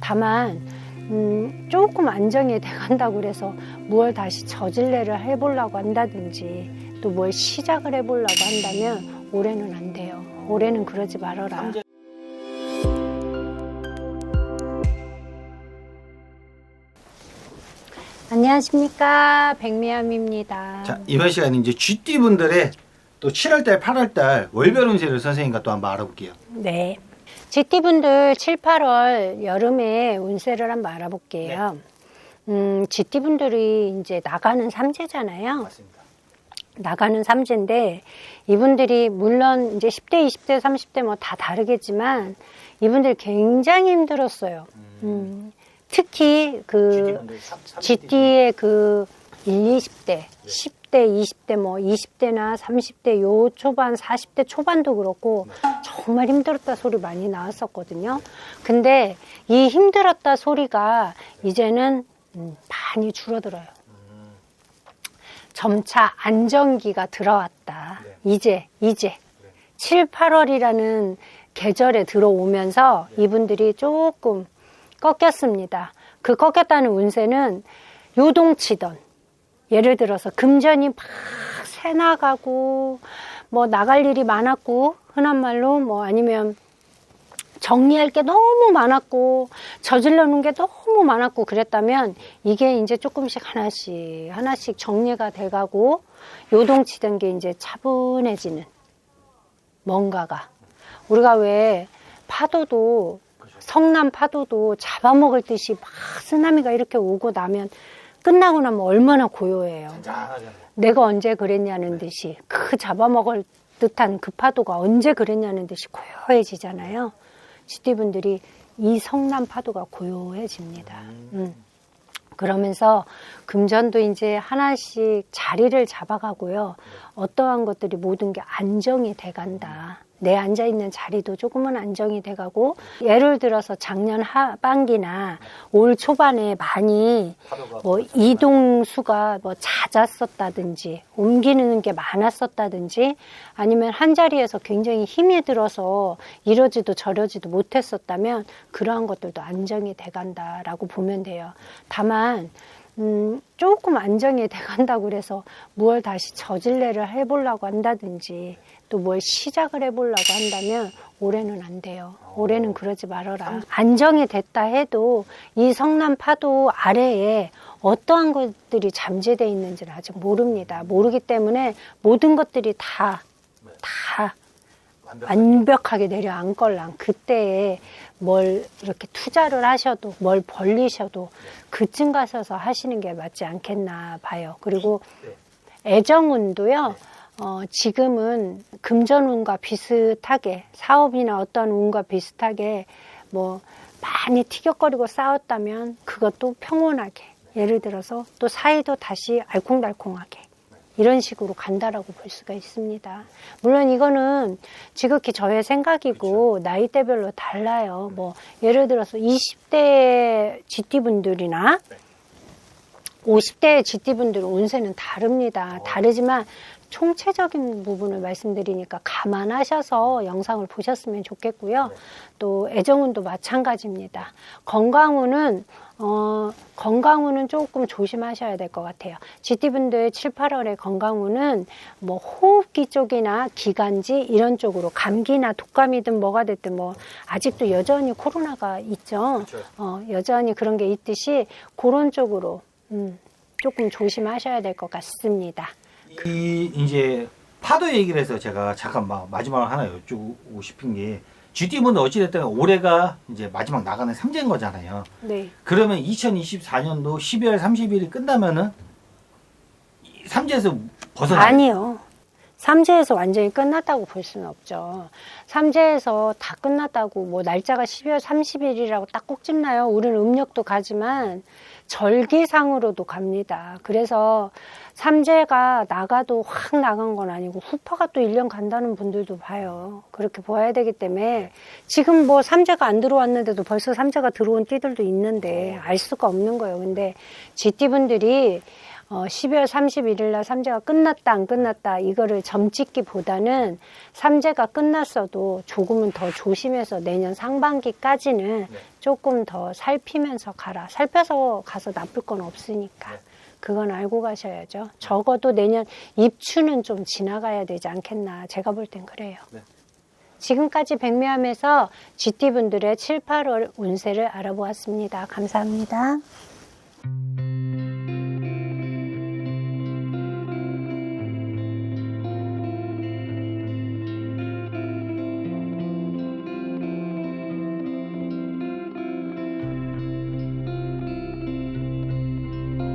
다만 조금 안정이 돼간다고 그래서 뭘 다시 저질레를 해보려고 한다든지 또 뭘 시작을 해보려고 한다면 올해는 안 돼요. 올해는 그러지 말아라. 안녕하십니까, 백미암입니다. 자, 이번 시간에 이제 쥐띠분들의 또 7월달, 8월달 월별 운세를 선생님과 또 한번 알아볼게요. 네. 쥐띠분들 7, 8월 여름에 운세를 한번 알아볼게요. 쥐띠분들이 이제 나가는 삼재잖아요. 맞습니다. 나가는 삼재인데 이분들이 물론 이제 10대, 20대, 30대 뭐 다 다르겠지만 이분들 굉장히 힘들었어요. 특히 그 쥐띠의 그 1, 20대, 10대, 20대, 뭐 20대나 30대 요 초반, 40대 초반도 그렇고 정말 힘들었다 소리 많이 나왔었거든요. 근데 이 힘들었다 소리가 이제는 많이 줄어들어요. 점차 안정기가 들어왔다. 이제 7, 8월이라는 계절에 들어오면서 이분들이 조금 꺾였습니다. 그 꺾였다는 운세는 요동치던, 예를 들어서 금전이 막 새나가고 뭐 나갈 일이 많았고, 흔한 말로 뭐 아니면 정리할 게 너무 많았고 저질러 놓은 게 너무 많았고 그랬다면 이게 이제 조금씩 하나씩 정리가 돼가고 요동치던 게 이제 차분해지는, 뭔가가, 우리가 왜 파도도 성남 파도도 잡아먹을 듯이 막 쓰나미가 이렇게 오고 나면 끝나고 나면 얼마나 고요해요. 내가 언제 그랬냐는 듯이 그 잡아먹을 듯한 그 파도가 언제 그랬냐는 듯이 고요해지잖아요. 쥐띠분들이 이 성남 파도가 고요해집니다. 그러면서 금전도 이제 하나씩 자리를 잡아가고요. 어떠한 것들이 모든 게 안정이 돼간다. 내 앉아있는 자리도 조금은 안정이 돼가고, 예를 들어서 작년 하반기나 올 초반에 많이 뭐 이동수가 뭐 잦았었다든지 옮기는 게 많았었다든지 아니면 한 자리에서 굉장히 힘이 들어서 이러지도 저러지도 못했었다면 그러한 것들도 안정이 돼간다라고 보면 돼요. 다만 조금 안정이 돼간다고 그래서 뭘 다시 저질레를 해보려고 한다든지 또 뭘 시작을 해보려고 한다면 올해는 안 돼요. 올해는 그러지 말아라. 안정이 됐다 해도 이 성남 파도 아래에 어떠한 것들이 잠재되어 있는지는 아직 모릅니다. 모르기 때문에 모든 것들이 다 완벽하게 내려앉걸랑 그때에 뭘 이렇게 투자를 하셔도 뭘 벌리셔도 그쯤 가셔서 하시는 게 맞지 않겠나 봐요. 그리고 애정운도요. 지금은 금전운과 비슷하게, 사업이나 어떤 운과 비슷하게 뭐 많이 티격거리고 싸웠다면 그것도 평온하게, 예를 들어서 또 사이도 다시 알콩달콩하게 이런 식으로 간다라고 볼 수가 있습니다. 물론 이거는 지극히 저의 생각이고 나이대별로 달라요. 뭐 예를 들어서 20대 쥐띠분들이나 50대 쥐띠분들은 운세는 다릅니다. 다르지만 총체적인 부분을 말씀드리니까 감안하셔서 영상을 보셨으면 좋겠고요. 또 애정운도 마찬가지입니다. 건강운은 조금 조심하셔야 될 것 같아요. 쥐띠분들 7, 8월의 건강운은 뭐 호흡기 쪽이나 기관지 이런 쪽으로, 감기나 독감이든 뭐가 됐든 뭐 아직도 여전히 코로나가 있죠. 여전히 그런 게 있듯이 그런 쪽으로 조금 조심하셔야 될 것 같습니다. 이제 파도 얘기를 해서 제가 잠깐 마지막으로 하나 여쭈고 싶은 게, 쥐띠분들 어찌됐든 올해가 이제 마지막 나가는 삼재인 거잖아요. 네. 그러면 2024년도 12월 30일이 끝나면은 삼재에서 벗어나요? 아니요. 삼재에서 완전히 끝났다고 볼 수는 없죠. 삼재에서 다 끝났다고 뭐 날짜가 12월 30일이라고 딱 꼭 집나요? 우리는 음력도 가지만 절기상으로도 갑니다. 그래서 삼재가 나가도 확 나간 건 아니고 후파가 또 1년 간다는 분들도 봐요. 그렇게 보아야 되기 때문에 지금 뭐 삼재가 안 들어왔는데도 벌써 삼재가 들어온 띠들도 있는데 알 수가 없는 거예요. 근데 쥐띠분들이 12월 31일 날 삼재가 끝났다 안 끝났다 이거를 점찍기보다는 삼재가 끝났어도 조금은 더 조심해서 내년 상반기까지는 네. 조금 더 살피면서 가라. 살펴서 가서 나쁠 건 없으니까. 네. 그건 알고 가셔야죠. 적어도 내년 입추는 좀 지나가야 되지 않겠나. 제가 볼 땐 그래요. 네. 지금까지 백매함에서 GT분들의 7, 8월 운세를 알아보았습니다. 감사합니다.